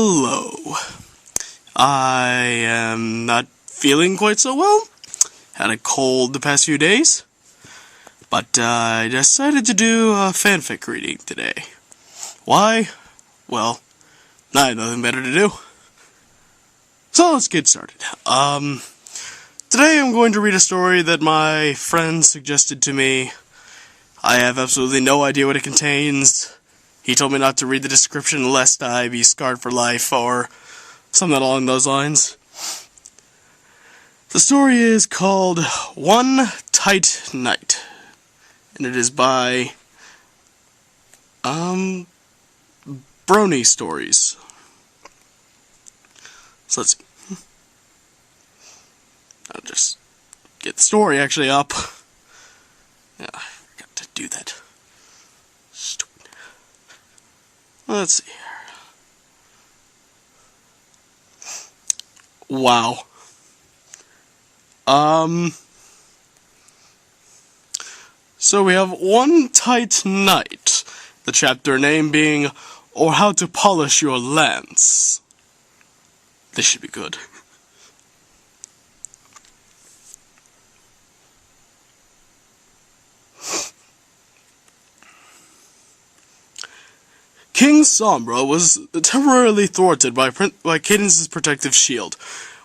Hello. I am not feeling quite so well. Had a cold the past few days. But I decided to do a fanfic reading today. Why? Well, I had nothing better to do. So let's get started. Today I'm going to read a story that my friend suggested to me. I have absolutely no idea what it contains. He told me not to read the description lest I be scarred for life, or something along those lines. The story is called One Tight Night, and it is by Brony Stories. So let's see. I'll just get the story actually up. Yeah, I forgot to do that. Stupid. Let's see here. Wow. So we have One Tight Night, the chapter name being Or How to Polish Your Lance. This should be good. King Sombra was temporarily thwarted by Cadence's protective shield,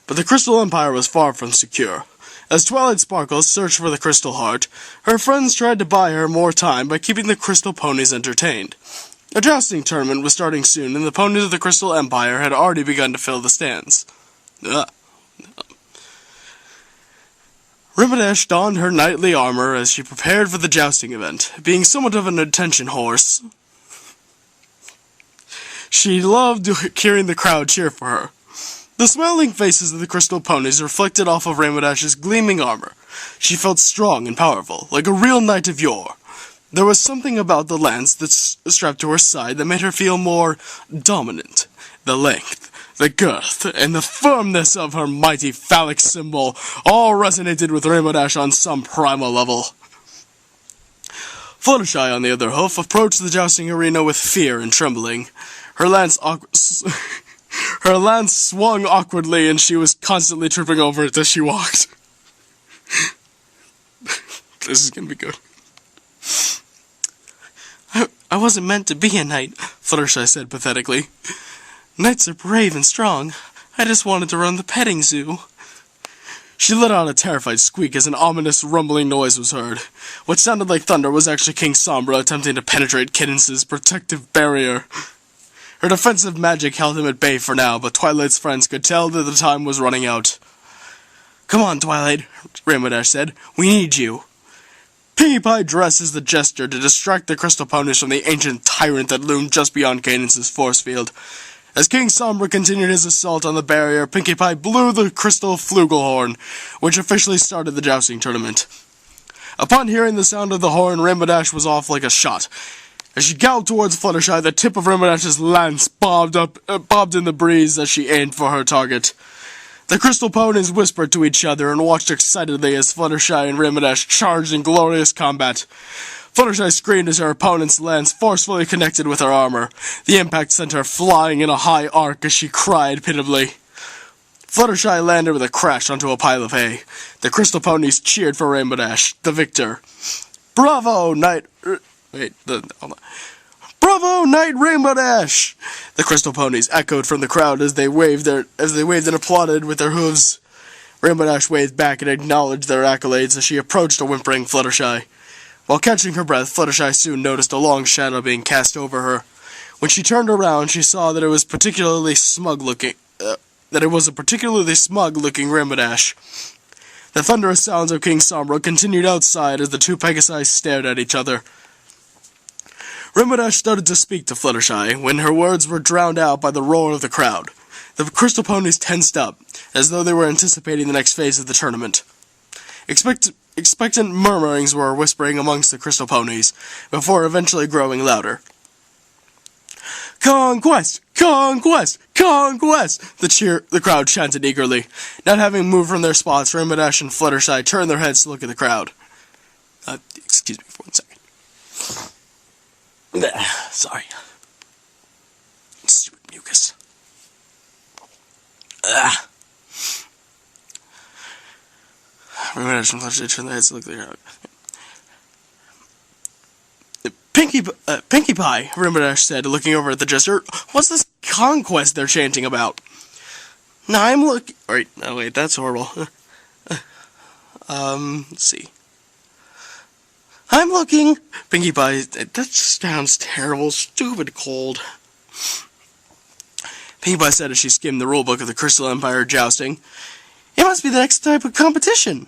but the Crystal Empire was far from secure. As Twilight Sparkle searched for the Crystal Heart, her friends tried to buy her more time by keeping the Crystal Ponies entertained. A jousting tournament was starting soon, and the ponies of the Crystal Empire had already begun to fill the stands. Rimadash donned her knightly armor as she prepared for the jousting event. Being somewhat of an attention horse, she loved hearing the crowd cheer for her. The smiling faces of the Crystal Ponies reflected off of Ramadash's gleaming armor. She felt strong and powerful, like a real knight of yore. There was something about the lance that's strapped to her side that made her feel more dominant. The length, the girth, and the firmness of her mighty phallic symbol all resonated with Ramadash on some primal level. Fluttershy, on the other hoof, approached the jousting arena with fear and trembling. Her lance swung awkwardly, and she was constantly tripping over it as she walked. This is gonna be good. I wasn't meant to be a knight, Fluttershy said pathetically. Knights are brave and strong. I just wanted to run the petting zoo. She let out a terrified squeak as an ominous rumbling noise was heard. What sounded like thunder was actually King Sombra attempting to penetrate Cadence's protective barrier. Her defensive magic held him at bay for now, but Twilight's friends could tell that the time was running out. Come on, Twilight, Ramadash said. We need you. Pinkie Pie dressed as the gesture to distract the Crystal Ponies from the ancient tyrant that loomed just beyond Cadence's force field. As King Sombra continued his assault on the barrier, Pinkie Pie blew the crystal flugelhorn, which officially started the jousting tournament. Upon hearing the sound of the horn, Ramadash was off like a shot. As she galloped towards Fluttershy, the tip of Ramadash's lance bobbed in the breeze as she aimed for her target. The Crystal Ponies whispered to each other and watched excitedly as Fluttershy and Ramadash charged in glorious combat. Fluttershy screamed as her opponent's lance forcefully connected with her armor. The impact sent her flying in a high arc as she cried pitiably. Fluttershy landed with a crash onto a pile of hay. The Crystal Ponies cheered for Ramadash, the victor. Bravo, Knight... Bravo, Knight Ramadash! The Crystal Ponies echoed from the crowd as they waved and applauded with their hooves. Ramadash waved back and acknowledged their accolades as she approached a whimpering Fluttershy. While catching her breath, Fluttershy soon noticed a long shadow being cast over her. When she turned around, she saw that it was a particularly smug-looking Ramadash. The thunderous sounds of King Sombra continued outside as the two Pegasi stared at each other. Ramadash started to speak to Fluttershy when her words were drowned out by the roar of the crowd. The Crystal Ponies tensed up, as though they were anticipating the next phase of the tournament. Expectant murmurings were whispering amongst the Crystal Ponies, before eventually growing louder. Conquest! Conquest! Conquest! The crowd chanted eagerly. Not having moved from their spots, Ramadash and Fluttershy turned their heads to look at the crowd. Excuse me for 1 second. Sorry. Stupid mucus. Rainbow Dash and Fluttershy turned their heads to look at the crowd. Pinkie Pie, Rainbow Dash said, looking over at the jester. What's this conquest they're chanting about? No, I'm looking... Wait, no, wait, that's horrible. Let's see. I'm looking... Pinkie Pie, that sounds terrible, stupid cold. Pinkie Pie said as she skimmed the rulebook of the Crystal Empire jousting. It must be the next type of competition.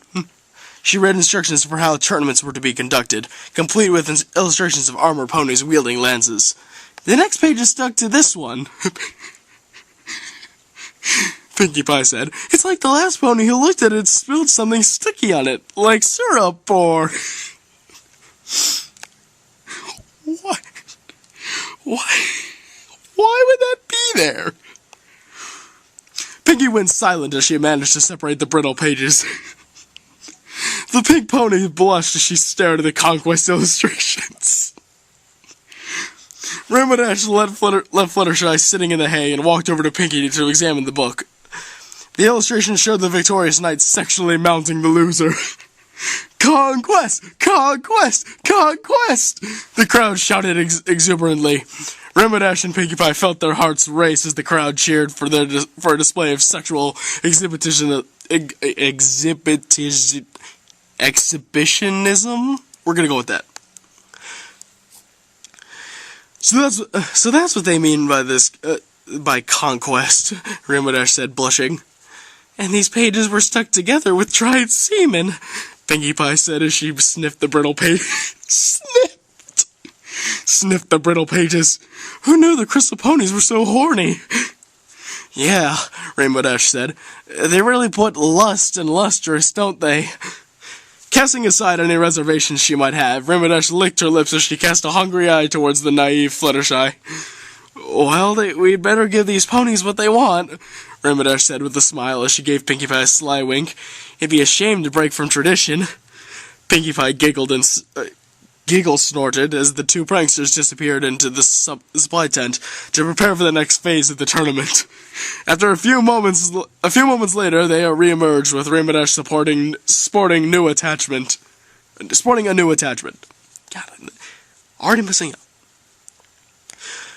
She read instructions for how tournaments were to be conducted, complete with illustrations of armored ponies wielding lances. The next page is stuck to this one. Pinkie Pie said, It's like the last pony who looked at it spilled something sticky on it, like syrup or... What? Why would that be there? Pinkie went silent as she managed to separate the brittle pages. The pink pony blushed as she stared at the conquest illustrations. Rainbow Dash left Fluttershy sitting in the hay and walked over to Pinkie to examine the book. The illustration showed the victorious knight sexually mounting the loser. Conquest! Conquest! Conquest! The crowd shouted exuberantly. Rainbow Dash and Pinkie Pie felt their hearts race as the crowd cheered for a display of sexual exhibitionism. We're gonna go with that. So that's what they mean by this, by conquest, Rainbow Dash said, blushing. And these pages were stuck together with dried semen, Pinkie Pie said as she sniffed the brittle page. Sniffed the brittle pages. Who knew the crystal ponies were so horny? Yeah, Rainbow Dash said. They really put lust and lustrous, don't they? Casting aside any reservations she might have, Rainbow Dash licked her lips as she cast a hungry eye towards the naive Fluttershy. Well, we'd better give these ponies what they want, Rainbow Dash said with a smile as she gave Pinkie Pie a sly wink. It'd be a shame to break from tradition. Pinkie Pie giggled and snorted as the two pranksters disappeared into the supply tent to prepare for the next phase of the tournament. After a few moments later, they re-emerged with Rainbow Dash sporting a new attachment. God, I'm already missing out.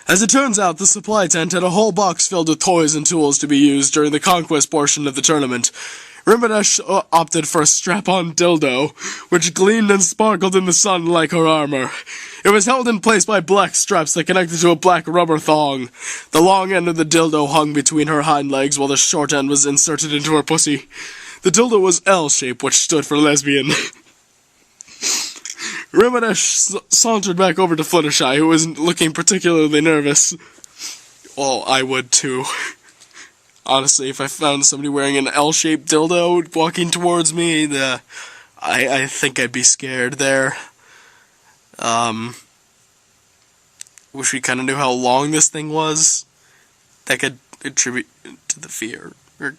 As it turns out, the supply tent had a whole box filled with toys and tools to be used during the conquest portion of the tournament. Rainbow Dash opted for a strap-on dildo, which gleamed and sparkled in the sun like her armor. It was held in place by black straps that connected to a black rubber thong. The long end of the dildo hung between her hind legs while the short end was inserted into her pussy. The dildo was L-shaped, which stood for lesbian. Rainbow Dash sauntered back over to Fluttershy, who was looking particularly nervous. Well, I would too. Honestly, if I found somebody wearing an L-shaped dildo walking towards me, I think I'd be scared there. Wish we kind of knew how long this thing was. That could contribute to the fear there,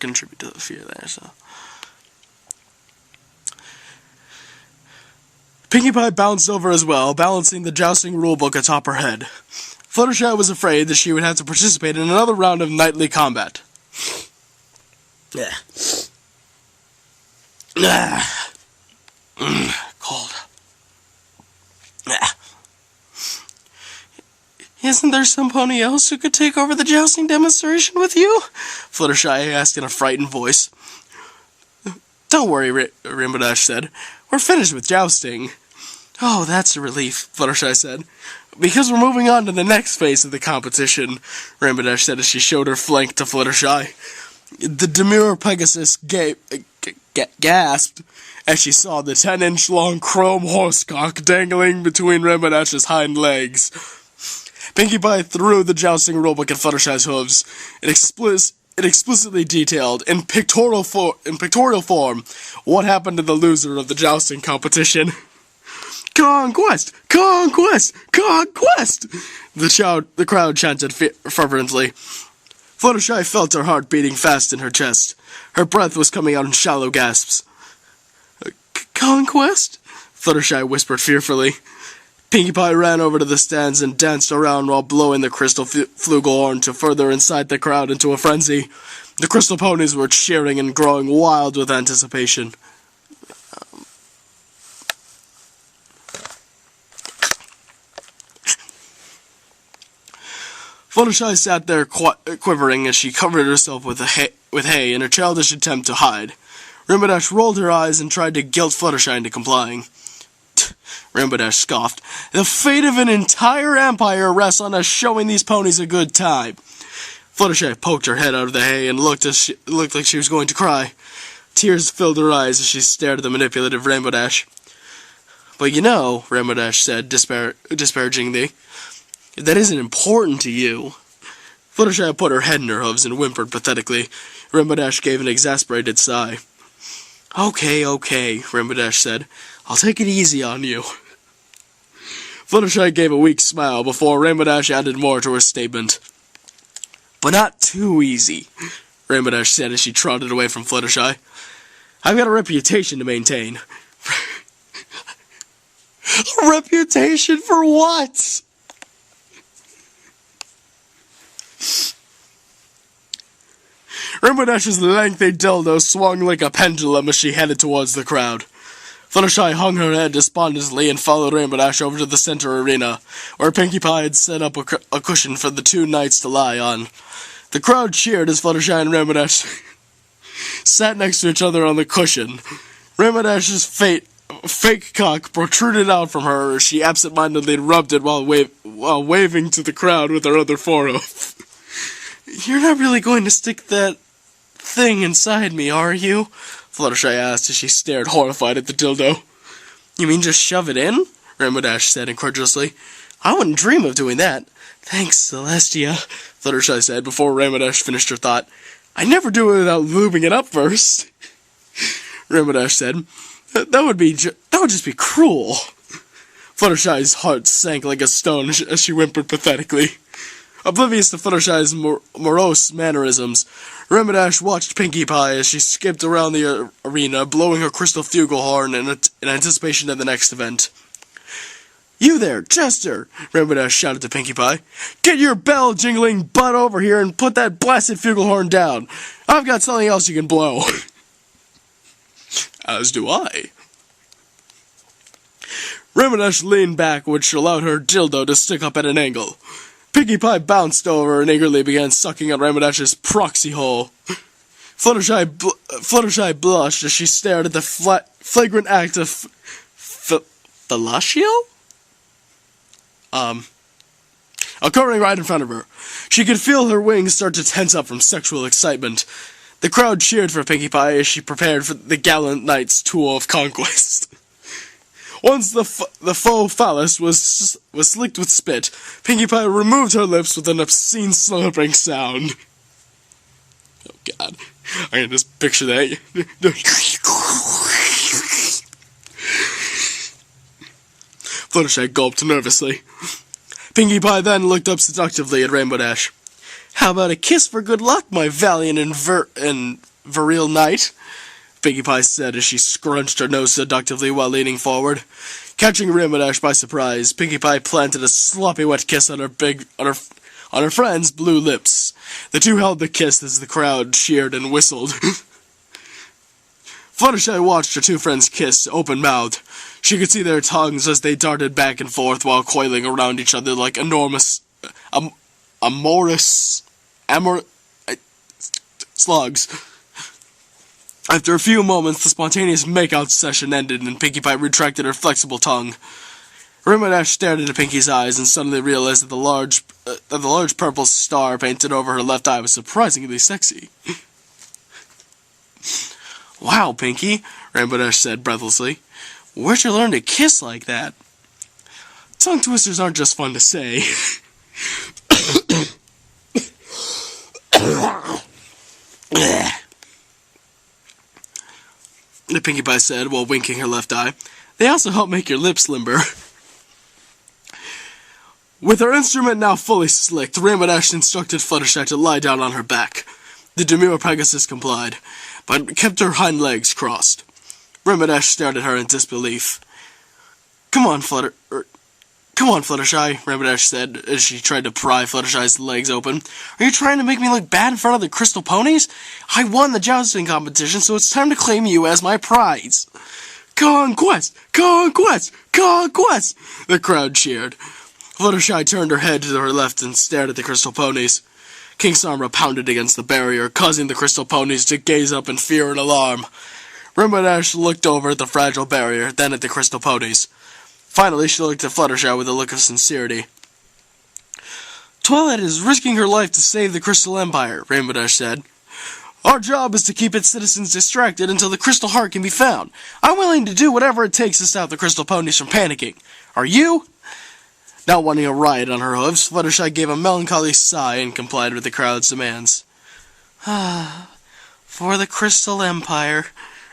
so. Pinkie Pie bounced over as well, balancing the jousting rulebook atop her head. Fluttershy was afraid that she would have to participate in another round of knightly combat. Yeah. Cold. Isn't there some pony else who could take over the jousting demonstration with you? Fluttershy asked in a frightened voice. Don't worry, Rainbow Dash said. We're finished with jousting. Oh, that's a relief, Fluttershy said. Because we're moving on to the next phase of the competition, Rainbow Dash said as she showed her flank to Fluttershy. The demure Pegasus gasped as she saw the 10-inch-long chrome horsecock dangling between Rainbow Dash's hind legs. Pinkie Pie threw the jousting rulebook at Fluttershy's hooves. It explicitly detailed, in pictorial form, what happened to the loser of the jousting competition. Conquest! Conquest! Conquest! The crowd chanted fervently. Fluttershy felt her heart beating fast in her chest. Her breath was coming out in shallow gasps. Conquest? Fluttershy whispered fearfully. Pinkie Pie ran over to the stands and danced around while blowing the crystal flugelhorn to further incite the crowd into a frenzy. The crystal ponies were cheering and growing wild with anticipation. Fluttershy sat there quivering as she covered herself with hay in a childish attempt to hide. Rainbow Dash rolled her eyes and tried to guilt Fluttershy into complying. Rainbow Dash scoffed. The fate of an entire empire rests on us showing these ponies a good time. Fluttershy poked her head out of the hay and looked like she was going to cry. Tears filled her eyes as she stared at the manipulative Rainbow Dash. But you know, Rainbow Dash said disparagingly, that isn't important to you. Fluttershy put her head in her hooves and whimpered pathetically. Rainbow Dash gave an exasperated sigh. Okay, Rainbow Dash said. I'll take it easy on you. Fluttershy gave a weak smile before Rainbow Dash added more to her statement. But not too easy, Rainbow Dash said as she trotted away from Fluttershy. I've got a reputation to maintain. A reputation for what? Rainbow Dash's lengthy dildo swung like a pendulum as she headed towards the crowd. Fluttershy hung her head despondently and followed Rainbow Dash over to the center arena, where Pinkie Pie had set up a cushion for the two knights to lie on. The crowd cheered as Fluttershy and Rainbow Dash sat next to each other on the cushion. Rainbow Dash's fake cock protruded out from her as she absent-mindedly rubbed it while waving to the crowd with her other forearm. You're not really going to stick that thing inside me, are you? Fluttershy asked as she stared horrified at the dildo. You mean just shove it in? Rainbow Dash said incredulously. I wouldn't dream of doing that. Thanks, Celestia, Fluttershy said before Rainbow Dash finished her thought. I never do it without lubing it up first. Rainbow Dash said, That would just be cruel. Fluttershy's heart sank like a stone as she whimpered pathetically. Oblivious to Fluttershy's morose mannerisms, Rainbow Dash watched Pinkie Pie as she skipped around the arena, blowing her crystal flugelhorn in anticipation of the next event. You there, Chester! Rainbow Dash shouted to Pinkie Pie. Get your bell-jingling butt over here and put that blasted flugelhorn down. I've got something else you can blow. As do I. Rainbow Dash leaned back, which allowed her dildo to stick up at an angle. Pinkie Pie bounced over and eagerly began sucking on Rainbow Dash's proxy hole. Fluttershy blushed as she stared at the flagrant act of fellatio? Occurring right in front of her. She could feel her wings start to tense up from sexual excitement. The crowd cheered for Pinkie Pie as she prepared for the gallant knight's tour of conquest. Once the faux phallus was slicked with spit, Pinkie Pie removed her lips with an obscene slurping sound. Oh God, I can just picture that. Fluttershy gulped nervously. Pinkie Pie then looked up seductively at Rainbow Dash. How about a kiss for good luck, my valiant and virile knight? Pinkie Pie said as she scrunched her nose seductively while leaning forward. Catching Rainbow Dash by surprise, Pinkie Pie planted a sloppy wet kiss on her friend's blue lips. The two held the kiss as the crowd cheered and whistled. Fluttershy watched her two friends kiss, open-mouthed. She could see their tongues as they darted back and forth while coiling around each other like enormous, amorous slugs. After a few moments, the spontaneous make-out session ended and Pinkie Pie retracted her flexible tongue. Rainbow Dash stared into Pinkie's eyes and suddenly realized that the large purple star painted over her left eye was surprisingly sexy. Wow, Pinkie, Rainbow Dash said breathlessly. Where'd you learn to kiss like that? Tongue twisters aren't just fun to say. The Pinkie Pie said while winking her left eye. They also help make your lips limber. With her instrument now fully slicked, Rainbow Dash instructed Fluttershy to lie down on her back. The demure Pegasus complied, but kept her hind legs crossed. Rainbow Dash stared at her in disbelief. Come on, Fluttershy, Rainbow Dash said as she tried to pry Fluttershy's legs open. Are you trying to make me look bad in front of the crystal ponies? I won the jousting competition, so it's time to claim you as my prize. Conquest! Conquest! Conquest! The crowd cheered. Fluttershy turned her head to her left and stared at the crystal ponies. King Samra pounded against the barrier, causing the crystal ponies to gaze up in fear and alarm. Rainbow Dash looked over at the fragile barrier, then at the crystal ponies. Finally, she looked at Fluttershy with a look of sincerity. Twilight is risking her life to save the Crystal Empire, Rainbow Dash said. Our job is to keep its citizens distracted until the Crystal Heart can be found. I'm willing to do whatever it takes to stop the crystal ponies from panicking. Are you? Not wanting a riot on her hooves, Fluttershy gave a melancholy sigh and complied with the crowd's demands. For the Crystal Empire,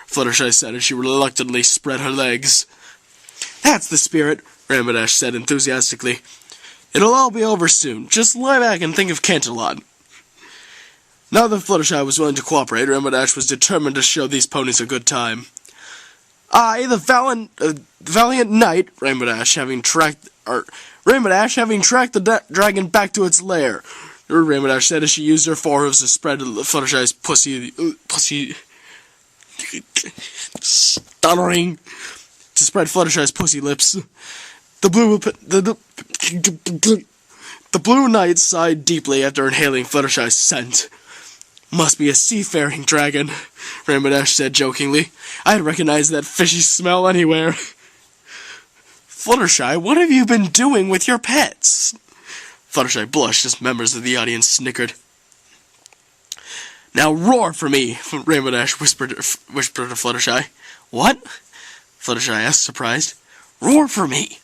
Fluttershy said as she reluctantly spread her legs. That's the spirit, Rainbow Dash said enthusiastically. It'll all be over soon. Just lie back and think of Canterlot. Now that Fluttershy was willing to cooperate, Rainbow Dash was determined to show these ponies a good time. I, the valiant knight, Rainbow Dash having tracked the dragon back to its lair, Rainbow Dash said as she used her forehooves to spread Fluttershy's stuttering to spread Fluttershy's pussy lips. The blue knight sighed deeply after inhaling Fluttershy's scent. Must be a seafaring dragon, Rainbow Dash said jokingly. I'd recognize that fishy smell anywhere. Fluttershy, what have you been doing with your pets? Fluttershy blushed as members of the audience snickered. Now roar for me, Rainbow Dash whispered to Fluttershy. What? Fluttershy asked, surprised. Roar for me,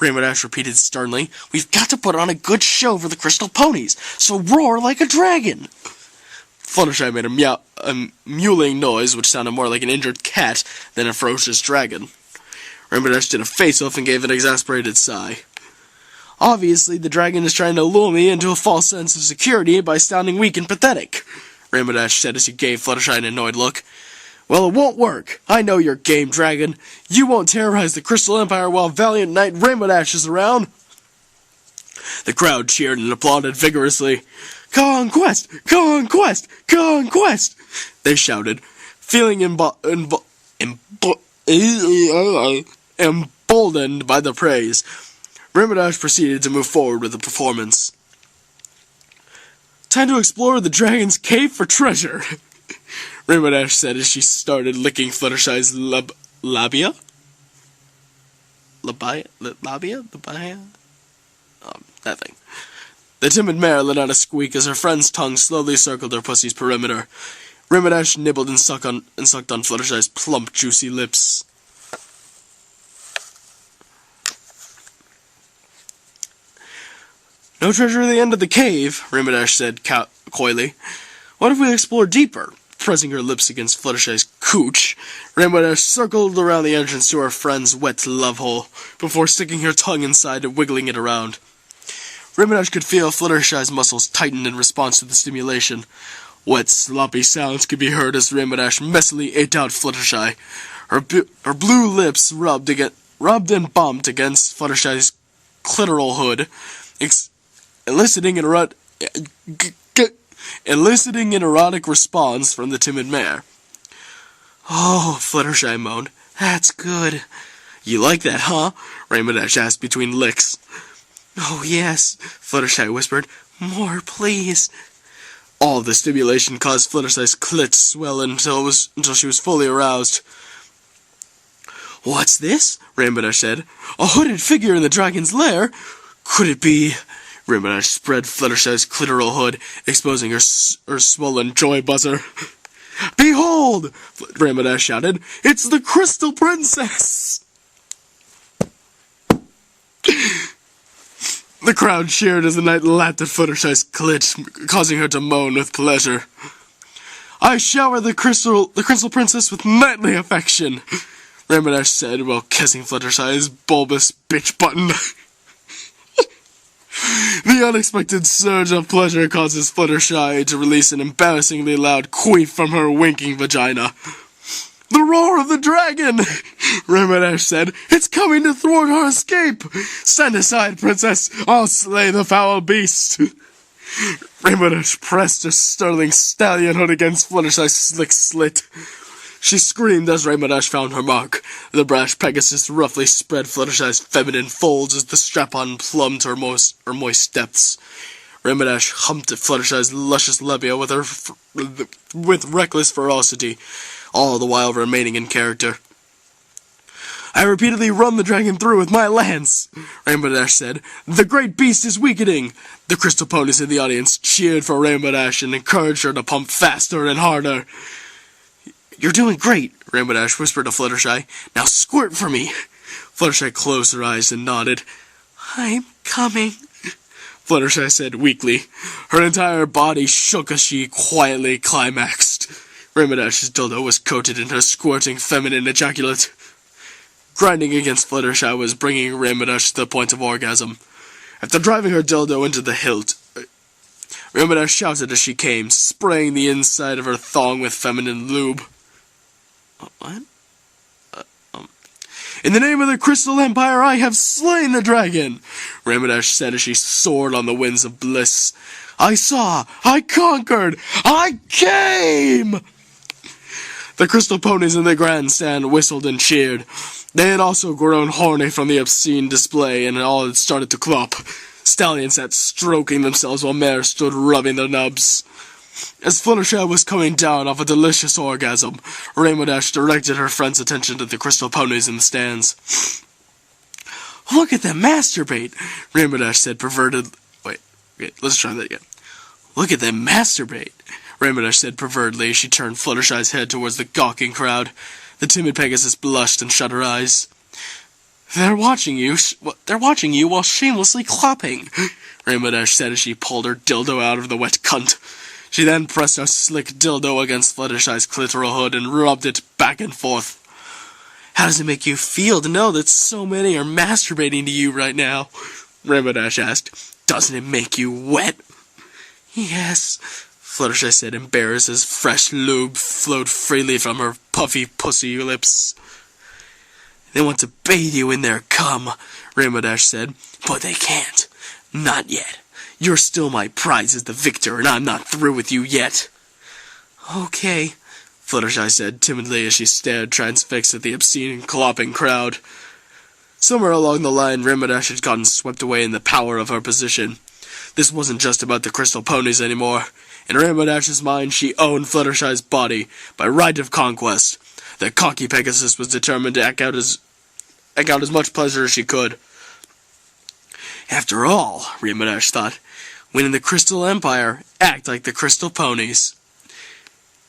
Rainbow Dash repeated sternly. We've got to put on a good show for the crystal ponies, so roar like a dragon. Fluttershy made a mewling noise which sounded more like an injured cat than a ferocious dragon. Rainbow Dash did a face-off and gave an exasperated sigh. Obviously, the dragon is trying to lure me into a false sense of security by sounding weak and pathetic, Rainbow Dash said as he gave Fluttershy an annoyed look. Well, it won't work. I know your game, dragon. You won't terrorize the Crystal Empire while valiant knight Rainbow Dash is around. The crowd cheered and applauded vigorously. Conquest! Conquest! Conquest! They shouted, feeling emboldened by the praise. Rainbow Dash proceeded to move forward with the performance. Time to explore the dragon's cave for treasure, Rainbow Dash said as she started licking Fluttershy's labia? Labia? That thing. The timid mare let out a squeak as her friend's tongue slowly circled her pussy's perimeter. Rainbow Dash nibbled and sucked on Fluttershy's plump, juicy lips. No treasure at the end of the cave, Rainbow Dash said coyly. What if we explore deeper? Pressing her lips against Fluttershy's cooch, Rainbow Dash circled around the entrance to her friend's wet love hole, before sticking her tongue inside and wiggling it around. Rainbow Dash could feel Fluttershy's muscles tighten in response to the stimulation. Wet, sloppy sounds could be heard as Rainbow Dash messily ate out Fluttershy. Her blue lips rubbed and bumped against Fluttershy's clitoral hood, eliciting an erotic response from the timid mare. Oh, Fluttershy moaned. That's good. You like that, huh? Rainbow Dash asked between licks. Oh, yes, Fluttershy whispered. More, please. All the stimulation caused Fluttershy's clit to swell until she was fully aroused. What's this? Rainbow Dash said. A hooded figure in the dragon's lair? Could it be... Rainbow Dash spread Fluttershy's clitoral hood, exposing her swollen joy buzzer. Behold! Rainbow Dash shouted. It's the Crystal Princess! The crowd cheered as the knight lapped at Fluttershy's clit, causing her to moan with pleasure. I shower the Crystal Princess with knightly affection, Rainbow Dash said while kissing Fluttershy's bulbous bitch button. The unexpected surge of pleasure causes Fluttershy to release an embarrassingly loud queef from her winking vagina. The roar of the dragon! Rainbow Dash said. It's coming to thwart our escape! Stand aside, princess! I'll slay the foul beast! Rainbow Dash pressed her sterling stallion hood against Fluttershy's slick slit. She screamed as Rainbow Dash found her mark. The brash Pegasus roughly spread Fluttershy's feminine folds as the strap-on plumbed her moist depths. Rainbow Dash humped at Fluttershy's luscious labia with reckless ferocity, all the while remaining in character. "I repeatedly run the dragon through with my lance," Rainbow Dash said. "The great beast is weakening." The crystal ponies in the audience cheered for Rainbow Dash and encouraged her to pump faster and harder. "You're doing great," Rainbow Dash whispered to Fluttershy. "Now squirt for me." Fluttershy closed her eyes and nodded. "I'm coming," Fluttershy said weakly. Her entire body shook as she quietly climaxed. Rainbow Dash's dildo was coated in her squirting feminine ejaculate. Grinding against Fluttershy was bringing Rainbow Dash to the point of orgasm. After driving her dildo into the hilt, Rainbow Dash shouted as she came, spraying the inside of her thong with feminine lube. What? "In the name of the Crystal Empire, I have slain the dragon," Rainbow Dash said as she soared on the winds of bliss. "I saw, I conquered, I came!" The crystal ponies in the grandstand whistled and cheered. They had also grown horny from the obscene display, and all had started to clop. Stallions sat stroking themselves while mares stood rubbing their nubs. As Fluttershy was coming down off a delicious orgasm, Rainbow Dash directed her friend's attention to the crystal ponies in the stands. "Look at them masturbate," Rainbow Dash said perverted. Wait, let's try that again. "Look at them masturbate," Rainbow Dash said pervertedly as she turned Fluttershy's head towards the gawking crowd. The timid Pegasus blushed and shut her eyes. They're watching you while shamelessly clopping," Rainbow Dash said as she pulled her dildo out of the wet cunt. She then pressed her slick dildo against Fluttershy's clitoral hood and rubbed it back and forth. "How does it make you feel to know that so many are masturbating to you right now?" Rainbow Dash asked. "Doesn't it make you wet?" "Yes," Fluttershy said, embarrassed as fresh lube flowed freely from her puffy pussy lips. "They want to bathe you in their cum," Rainbow Dash said, "but they can't. Not yet. You're still my prize as the victor, and I'm not through with you yet." "Okay," Fluttershy said timidly as she stared transfixed at the obscene and clopping crowd. Somewhere along the line, Rainbow Dash had gotten swept away in the power of her position. This wasn't just about the crystal ponies anymore. In Rainbow Dash's mind, she owned Fluttershy's body by right of conquest. The cocky Pegasus was determined to eke out as much pleasure as she could. After all, Rainbow Dash thought, when in the Crystal Empire, act like the crystal ponies.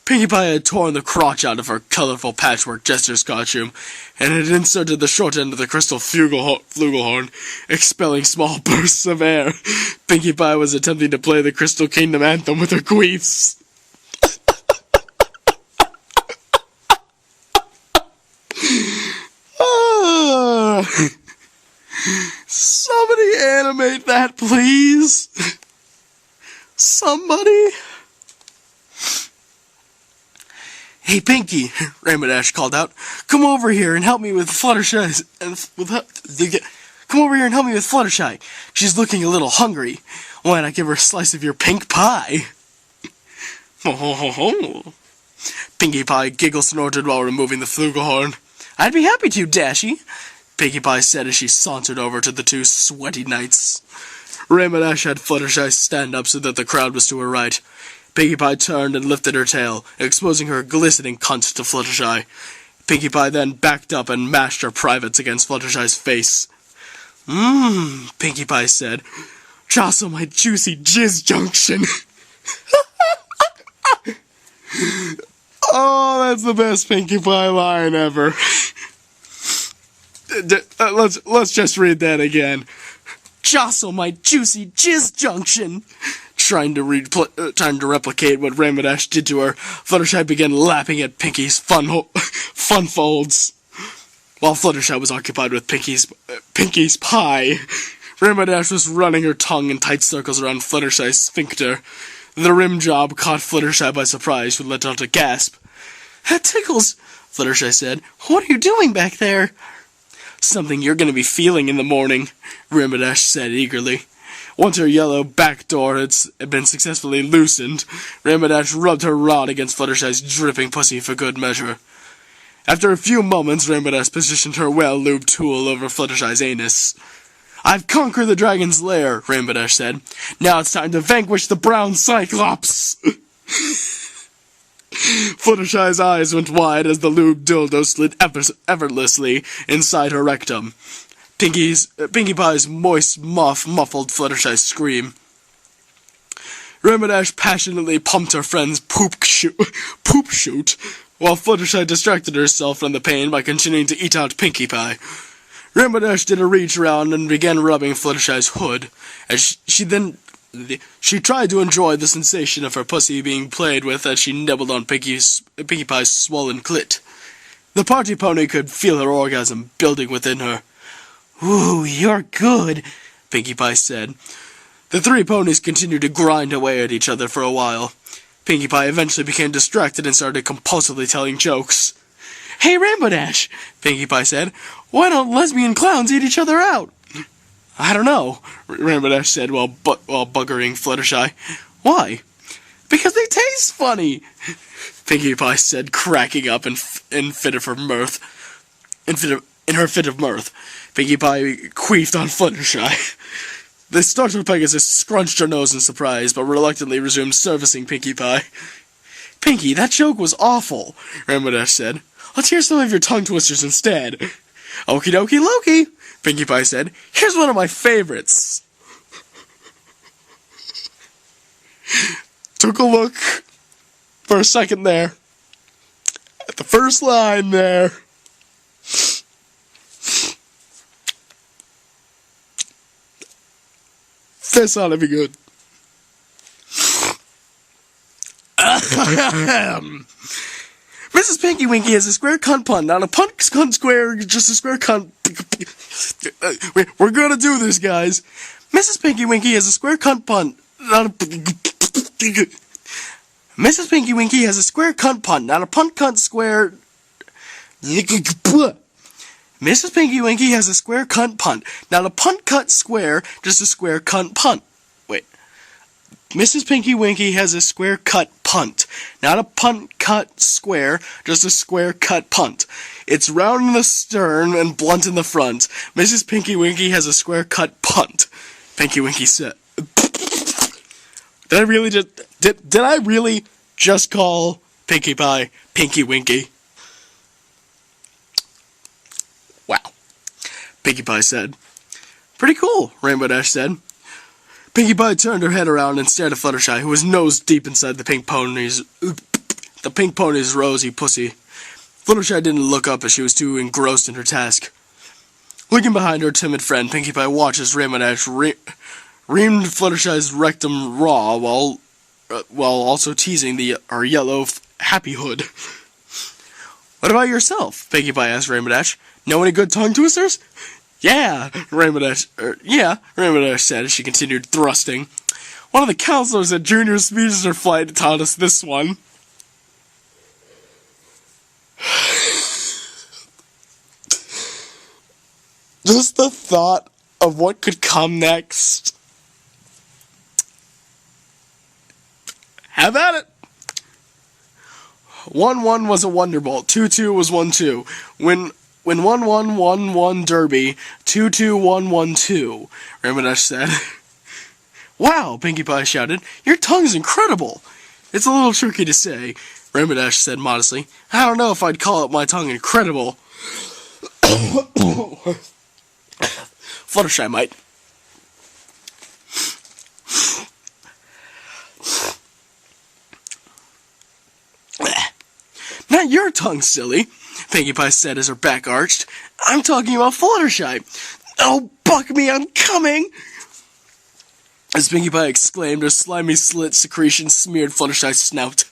Pinkie Pie had torn the crotch out of her colorful patchwork jester's costume, and had inserted the short end of the crystal flugelhorn, expelling small bursts of air. Pinkie Pie was attempting to play the Crystal Kingdom anthem with her queefs. Somebody animate that, please. Somebody. "Hey, Pinkie," Rainbow Dash called out. "Come over here and help me with Fluttershy. Come over here and help me with Fluttershy. She's looking a little hungry. Why not give her a slice of your pink pie?" Pinkie Pie giggle-snorted while removing the flugelhorn. "I'd be happy to, Dashy," Pinkie Pie said as she sauntered over to the two sweaty knights. Rainbow Dash had Fluttershy stand up so that the crowd was to her right. Pinkie Pie turned and lifted her tail, exposing her glistening cunt to Fluttershy. Pinkie Pie then backed up and mashed her privates against Fluttershy's face. Pinkie Pie said. "Jostle my juicy jizz junction." Oh, that's the best Pinkie Pie line ever. Let's just read that again. "Jostle my juicy jizz junction." Trying to replicate what Rainbow Dash did to her, Fluttershy began lapping at Pinkie's fun folds. While Fluttershy was occupied with Pinkie's pie, Rainbow Dash was running her tongue in tight circles around Fluttershy's sphincter. The rim job caught Fluttershy by surprise, who let out a gasp. "That tickles," Fluttershy said. "What are you doing back there?" "Something you're going to be feeling in the morning," Rainbow Dash said eagerly. Once her yellow back door had been successfully loosened, Rainbow Dash rubbed her rod against Fluttershy's dripping pussy for good measure. After a few moments, Rainbow Dash positioned her well-lubed tool over Fluttershy's anus. "I've conquered the dragon's lair," Rainbow Dash said. "Now it's time to vanquish the brown Cyclops." Fluttershy's eyes went wide as the lube dildo slid effortlessly inside her rectum. Pinkie Pie's moist muff muffled Fluttershy's scream. Rainbow Dash passionately pumped her friend's poop chute, while Fluttershy distracted herself from the pain by continuing to eat out Pinkie Pie. Rainbow Dash did a reach around and began rubbing Fluttershy's hood, as she tried to enjoy the sensation of her pussy being played with as she nibbled on Pinkie Pie's swollen clit. The party pony could feel her orgasm building within her. "Ooh, you're good," Pinkie Pie said. The three ponies continued to grind away at each other for a while. Pinkie Pie eventually became distracted and started compulsively telling jokes. "Hey, Rainbow Dash," Pinkie Pie said, "why don't lesbian clowns eat each other out?" "I don't know," Rainbow Dash said while buggering Fluttershy. "Why?" "Because they taste funny," Pinkie Pie said, cracking up in her fit of mirth. Pinkie Pie queefed on Fluttershy. The startled Pegasus scrunched her nose in surprise, but reluctantly resumed servicing Pinkie Pie. "Pinkie, that joke was awful," Rainbow Dash said. "Let's hear some of your tongue twisters instead." "Okie dokie Loki," Pinkie Pie said. "Here's one of my favorites." Took a look for a second there at the first line there. This ought to be good. Mrs. Pinky Winky has a square cunt pun, not a cunt square, just a square cunt. We're gonna do this, guys. Mrs. Pinky Winky has a square cunt pun, not a. Mrs. Pinky Winky has a square cunt pun, not a punt cunt square. Mrs. Pinky Winky has a square cunt punt, not a punt cut square, just a square cunt punt. Wait. Mrs. Pinky Winky has a square cut punt, not a punt cut square, just a square cut punt. It's round in the stern and blunt in the front. Mrs. Pinky Winky has a square cut punt. Pinky Winky said. Did I really just call Pinkie Pie Pinky Winky? Wow. Pinkie Pie said. Pretty cool, Rainbow Dash said. Pinkie Pie turned her head around and stared at Fluttershy, who was nose deep inside the pink pony's rosy pussy. Fluttershy didn't look up as she was too engrossed in her task. Looking behind her timid friend, Pinkie Pie watched as Rainbow Dash reamed Fluttershy's rectum raw while also teasing her yellow happy hood. "What about yourself?" Pinkie Pie asked Rainbow Dash. "Know any good tongue twisters?" Yeah, Rainbow Dash said as she continued thrusting. "One of the counselors at Junior Speedster Flight taught us this one." Just the thought of what could come next. Have at it! 1-1 was a wonderbolt. 2-2 was 1-2. When 1-1-1-1 derby, 2-2-1-1-2, Rainbow Dash said. "Wow," Pinkie Pie shouted. "Your tongue's incredible." "It's a little tricky to say," Rainbow Dash said modestly. "I don't know if I'd call it my tongue incredible." Fluttershy might. "Not your tongue, silly," Pinkie Pie said as her back arched. "I'm talking about Fluttershy." "Oh, buck me, I'm coming!" As Pinkie Pie exclaimed, her slimy slit secretion smeared Fluttershy's snout.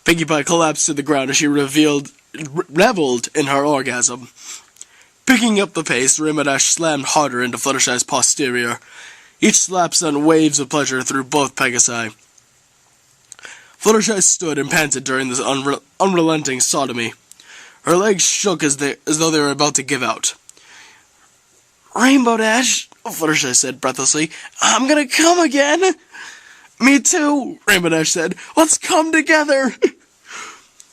Pinkie Pie collapsed to the ground as she reveled in her orgasm. Picking up the pace, Rainbow Dash slammed harder into Fluttershy's posterior. Each slap sent waves of pleasure through both Pegasi. Fluttershy stood and panted during this unrelenting sodomy. Her legs shook as though they were about to give out. "Rainbow Dash," Fluttershy said breathlessly, "I'm gonna come again." "Me too," Rainbow Dash said. "Let's come together."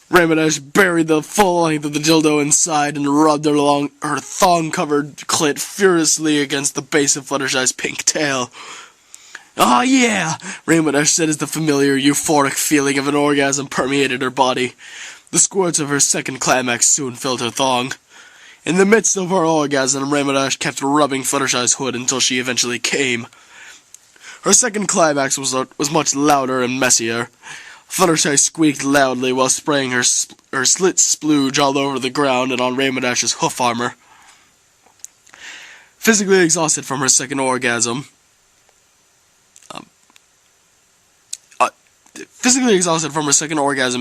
Rainbow Dash buried the full length of the dildo inside and rubbed her thong-covered clit furiously against the base of Fluttershy's pink tail. "Ah, yeah," Rainbow Dash said as the familiar, euphoric feeling of an orgasm permeated her body. The squirts of her second climax soon filled her thong. In the midst of her orgasm, Rainbow Dash kept rubbing Fluttershy's hood until she eventually came. Her second climax was much louder and messier. Fluttershy squeaked loudly while spraying her slit splooge all over the ground and on Rainbow Dash's hoof armor. Physically exhausted from her second orgasm,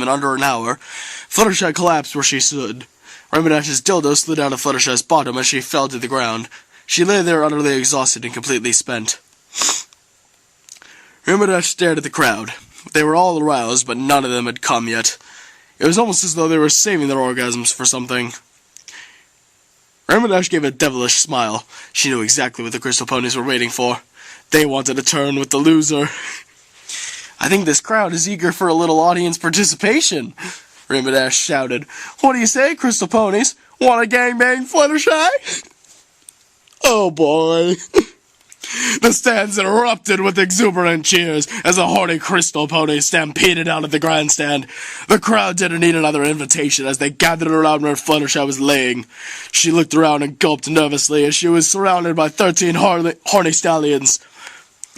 in under an hour, Fluttershy collapsed where she stood. Rainbow Dash's dildo slid out of Fluttershy's bottom as she fell to the ground. She lay there utterly exhausted and completely spent. Rainbow Dash stared at the crowd. They were all aroused, but none of them had come yet. It was almost as though they were saving their orgasms for something. Rainbow Dash gave a devilish smile. She knew exactly what the Crystal Ponies were waiting for. They wanted to turn with the loser. "I think this crowd is eager for a little audience participation," Rainbow Dash shouted. "What do you say, Crystal Ponies? Want to gangbang Fluttershy?" Oh boy. The stands erupted with exuberant cheers as the horny Crystal Ponies stampeded out of the grandstand. The crowd didn't need another invitation as they gathered around where Fluttershy was laying. She looked around and gulped nervously as she was surrounded by 13 horny stallions.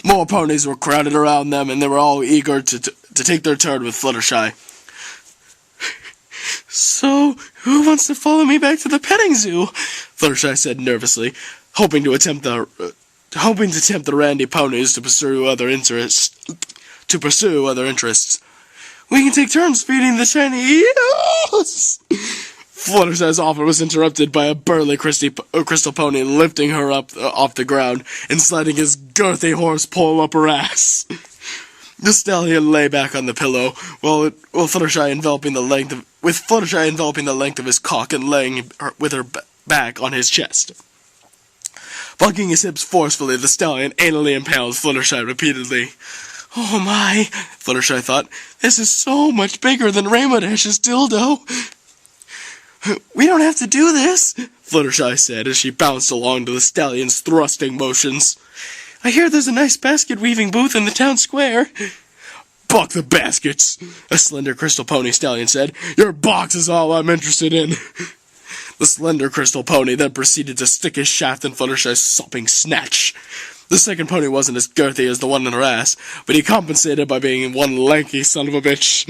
More ponies were crowded around them, and they were all eager to take their turn with Fluttershy. "So, who wants to follow me back to the petting zoo?" Fluttershy said nervously, hoping to tempt the randy ponies to pursue other interests. "We can take turns feeding the shiny eels." Fluttershy's offer was interrupted by a burly Crystal Pony lifting her up off the ground and sliding his girthy horse pole up her ass. The stallion lay back on the pillow, with Fluttershy enveloping the length of his cock and laying with her back on his chest. Bucking his hips forcefully, the stallion anally impaled Fluttershy repeatedly. "Oh my," Fluttershy thought, "this is so much bigger than Rainbow Dash's dildo." "We don't have to do this," Fluttershy said as she bounced along to the stallion's thrusting motions. "I hear there's a nice basket weaving booth in the town square." "Buck the baskets," a slender Crystal Pony stallion said. "Your box is all I'm interested in." The slender Crystal Pony then proceeded to stick his shaft in Fluttershy's sopping snatch. The second pony wasn't as girthy as the one in her ass, but he compensated by being one lanky son of a bitch.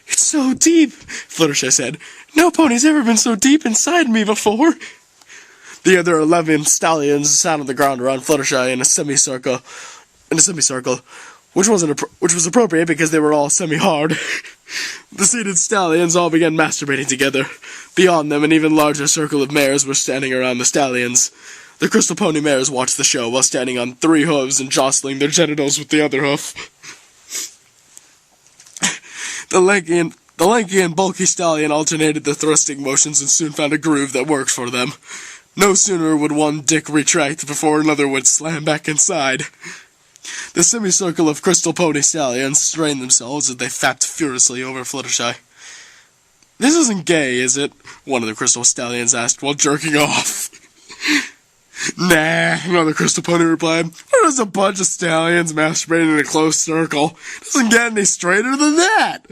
"It's so deep," Fluttershy said. "No pony's ever been so deep inside me before." The other 11 stallions sat on the ground around Fluttershy in a semicircle, which was appropriate because they were all semi-hard. The seated stallions all began masturbating together. Beyond them, an even larger circle of mares were standing around the stallions. The Crystal Pony mares watched the show while standing on 3 hooves and jostling their genitals with the other hoof. The lanky and bulky stallion alternated the thrusting motions and soon found a groove that worked for them. No sooner would one dick retract before another would slam back inside. The semicircle of Crystal Pony stallions strained themselves as they fapped furiously over Fluttershy. "This isn't gay, is it?" one of the Crystal Stallions asked while jerking off. "Nah," another Crystal Pony replied. "We're just a bunch of stallions masturbating in a close circle. It doesn't get any straighter than that."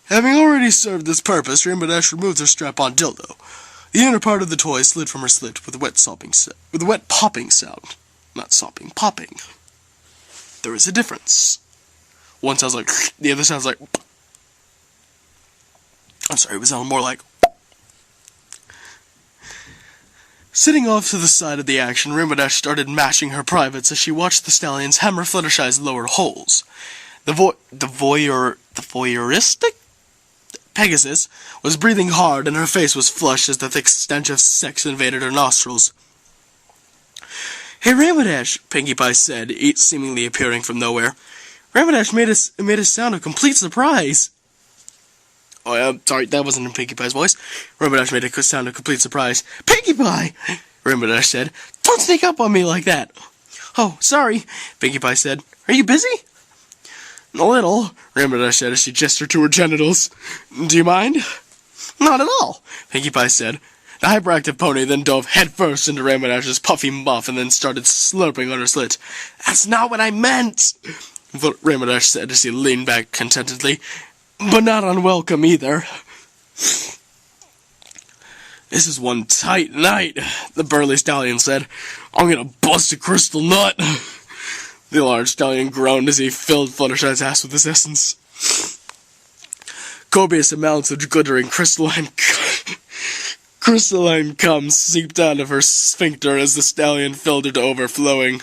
Having already served this purpose, Rainbow Dash removed her strap-on dildo. The inner part of the toy slid from her slit with a wet popping sound. Not sopping, popping. There is a difference. One sounds like the other sounds like. I'm sorry, it would sound more like. Sitting off to the side of the action, Rainbow Dash started mashing her privates as she watched the stallions hammer Fluttershy's lower holes. The voyeuristic Pegasus was breathing hard and her face was flushed as the thick stench of sex invaded her nostrils. "Hey, Rainbow Dash," Pinkie Pie said, seemingly appearing from nowhere. "Rainbow Dash made a sound of complete surprise." "Oh, yeah, sorry, that wasn't in Pinkie Pie's voice." Rainbow Dash made a sound of complete surprise. "Pinkie Pie!" Rainbow Dash said. "Don't sneak up on me like that." "Oh, sorry," Pinkie Pie said. "Are you busy?" "A little," Rainbow Dash said as she gestured to her genitals. "Do you mind?" "Not at all," Pinkie Pie said. The hyperactive pony then dove headfirst into Rainbow Dash's puffy muff and then started slurping on her slit. "That's not what I meant," Rainbow Dash said as he leaned back contentedly. "But not unwelcome either." "This is one tight night," the burly stallion said. "I'm gonna bust a crystal nut." The large stallion groaned as he filled Fluttershy's ass with his essence. Copious amounts of glittering crystalline cum seeped out of her sphincter as the stallion filled it to overflowing.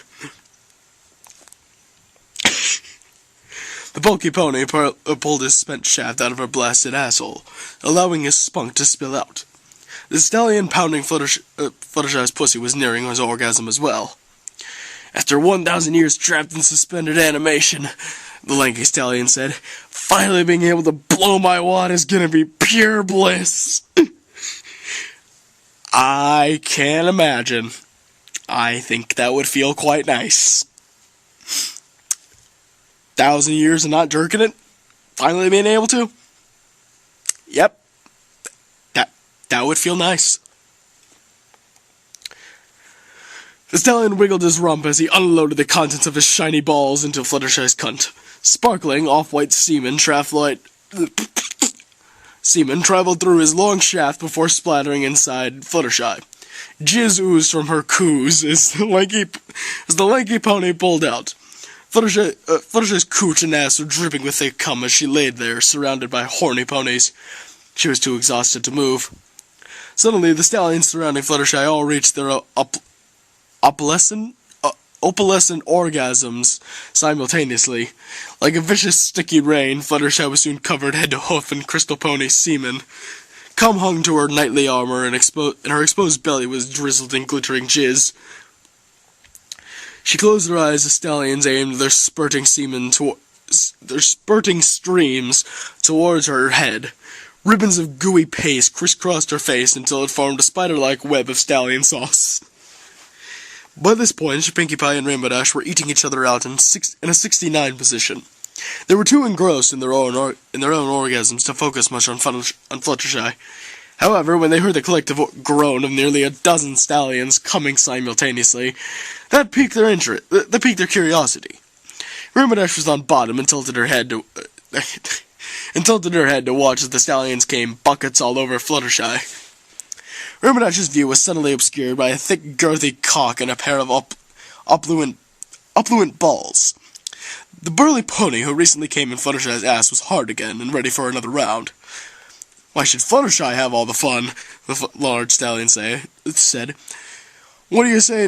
The bulky pony pulled his spent shaft out of her blasted asshole, allowing his spunk to spill out. The stallion pounding Fluttershy's pussy was nearing his orgasm as well. "After 1,000 years trapped in suspended animation," the lanky stallion said, "finally being able to blow my wad is gonna be pure bliss." I can't imagine. I think that would feel quite nice. 1,000 years of not jerking it? Finally being able to? Yep. That would feel nice. The stallion wiggled his rump as he unloaded the contents of his shiny balls into Fluttershy's cunt. Sparkling, off-white semen traveled through his long shaft before splattering inside Fluttershy. Jizz oozed from her coos as the lanky pony pulled out. Fluttershy's cooch and ass were dripping with thick cum as she laid there, surrounded by horny ponies. She was too exhausted to move. Suddenly, the stallions surrounding Fluttershy all reached their opalescent orgasms simultaneously. Like a vicious, sticky rain, Fluttershy was soon covered head to hoof in Crystal Pony's semen. Cum hung to her knightly armor, and her exposed belly was drizzled in glittering jizz. She closed her eyes as stallions aimed their spurting streams towards her head. Ribbons of gooey paste crisscrossed her face until it formed a spider-like web of stallion sauce. By this point, Pinkie Pie and Rainbow Dash were eating each other out in a 69 position. They were too engrossed in their own orgasms to focus much on Fluttershy. However, when they heard the collective groan of nearly a dozen stallions coming simultaneously, that piqued their interest. That piqued their curiosity. Rainbow Dash was on bottom and tilted her head to watch as the stallions came buckets all over Fluttershy. Rainbow Dash's view was suddenly obscured by a thick, girthy cock and a pair of opulent balls. The burly pony who recently came in Fluttershy's ass was hard again and ready for another round. "Why should Fluttershy have all the fun?" the large stallion said. What do you say,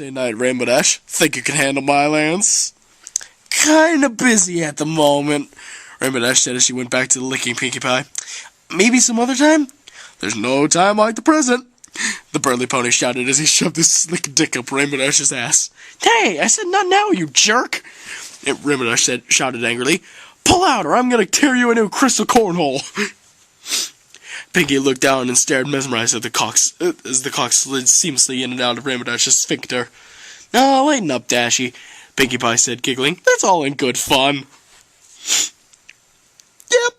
Knight Rainbow Dash? Think you can handle my lance?" "Kinda busy at the moment," Rainbow Dash said as she went back to licking Pinkie Pie. "Maybe some other time?" "There's no time like the present," the burly pony shouted as he shoved his slick dick up Rainbow Dash's ass. "Hey, I said not now, you jerk!" Rainbow Dash shouted angrily. "Pull out or I'm gonna tear you a new crystal cornhole!" Pinkie looked down and stared mesmerized at as the cock slid seamlessly in and out of Rainbow Dash's sphincter. "No, lighten up, Dashy," Pinkie Pie said, giggling. "That's all in good fun." "Yep,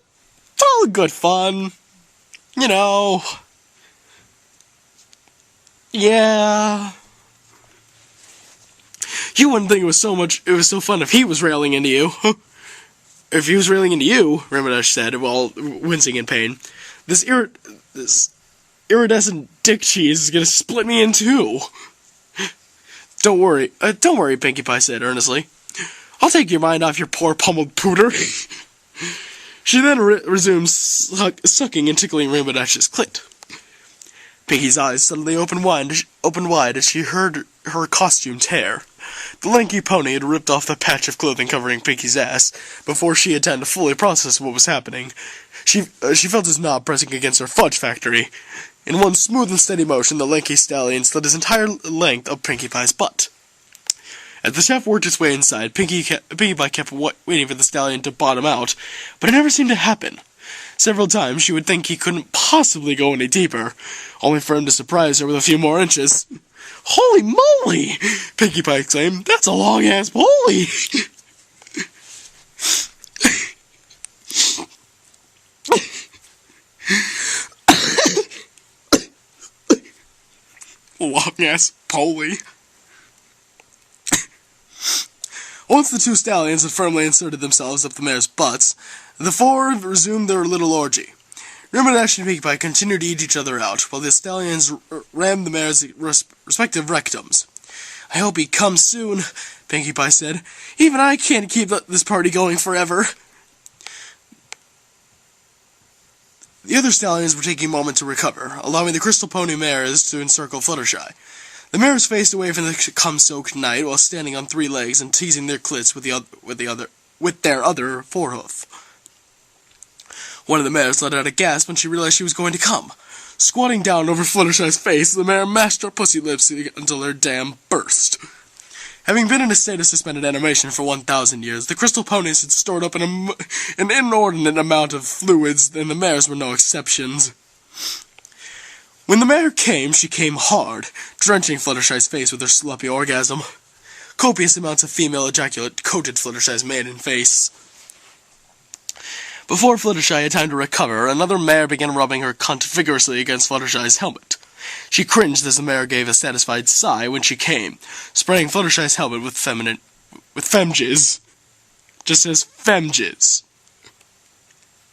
it's all in good fun. You know. Yeah. You wouldn't think it was so fun if he was railing into you." "If he was railing into you," Rainbow Dash said, while wincing in pain, this iridescent dick cheese is gonna split me in two." Don't worry, Pinkie Pie said earnestly. "I'll take your mind off your poor pummeled pooter." She then resumed sucking and tickling Rainbow Dash's clit. Pinkie's eyes suddenly opened wide as she heard her costume tear. The lanky pony had ripped off the patch of clothing covering Pinkie's ass before she had time to fully process what was happening. She felt his knob pressing against her fudge factory. In one smooth and steady motion, the lanky stallion slid his entire length up Pinkie Pie's butt. As the shaft worked its way inside, Pinkie Pie kept waiting for the stallion to bottom out, but it never seemed to happen. Several times she would think he couldn't possibly go any deeper, only for him to surprise her with a few more inches. Holy moly! Pinkie Pie exclaimed. That's a long-ass pulley! Long-ass pulley. Once the two stallions had firmly inserted themselves up the mare's butts, the four resumed their little orgy. Rainbow Dash and Pinkie Pie continued to eat each other out, while the stallions rammed the mare's respective rectums. I hope he comes soon, Pinkie Pie said. Even I can't keep this party going forever. The other stallions were taking a moment to recover, allowing the crystal pony mares to encircle Fluttershy. The mares faced away from the cum-soaked knight while standing on three legs and teasing their clits with their other forehoof. One of the mares let out a gasp when she realized she was going to come. Squatting down over Fluttershy's face, the mare mashed her pussy lips until her dam burst. Having been in a state of suspended animation for 1,000 years, the crystal ponies had stored up an inordinate amount of fluids, and the mares were no exceptions. When the mare came, she came hard, drenching Fluttershy's face with her sloppy orgasm. Copious amounts of female ejaculate coated Fluttershy's maiden face. Before Fluttershy had time to recover, another mare began rubbing her cunt vigorously against Fluttershy's helmet. She cringed as the mare gave a satisfied sigh when she came, spraying Fluttershy's helmet with femjizz. Just says femjizz.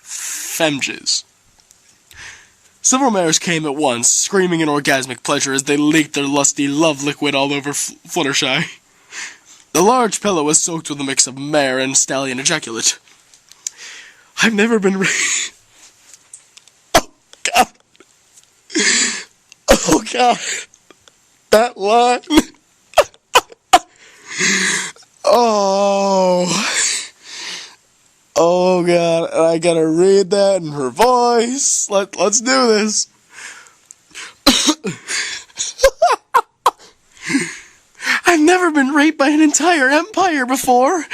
Femjizz. Several mares came at once, screaming in orgasmic pleasure as they leaked their lusty love liquid all over Fluttershy. The large pillow was soaked with a mix of mare and stallion ejaculate. I've never been Oh, God. Oh, God. That line. Oh. Oh, God. And I gotta read that in her voice. Let's do this. I've never been raped by an entire empire before,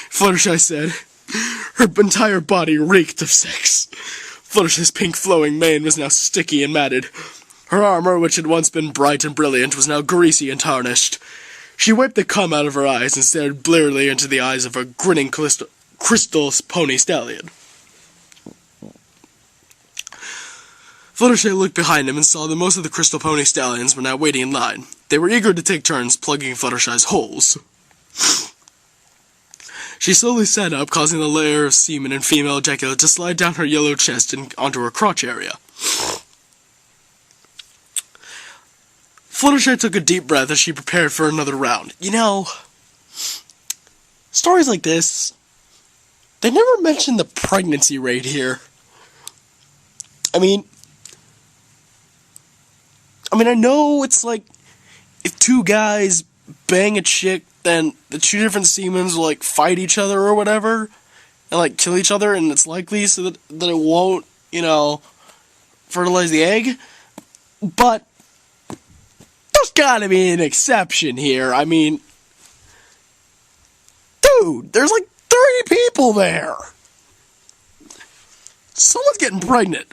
Fluttershy said. Her entire body reeked of sex. Fluttershy's pink flowing mane was now sticky and matted. Her armor, which had once been bright and brilliant, was now greasy and tarnished. She wiped the cum out of her eyes and stared blearily into the eyes of her grinning crystal pony stallion. Fluttershy looked behind him and saw that most of the crystal pony stallions were now waiting in line. They were eager to take turns plugging Fluttershy's holes. She slowly sat up, causing the layer of semen and female ejaculate to slide down her yellow chest and onto her crotch area. Fluttershy took a deep breath as she prepared for another round. You know, stories like this, they never mention the pregnancy rate here. I mean, I know it's like, if two guys bang a chick, then the two different semens will, like, fight each other or whatever, and, like, kill each other, and it's likely so that it won't, fertilize the egg. But there's gotta be an exception here. I mean, dude, there's like 30 people there. Someone's getting pregnant.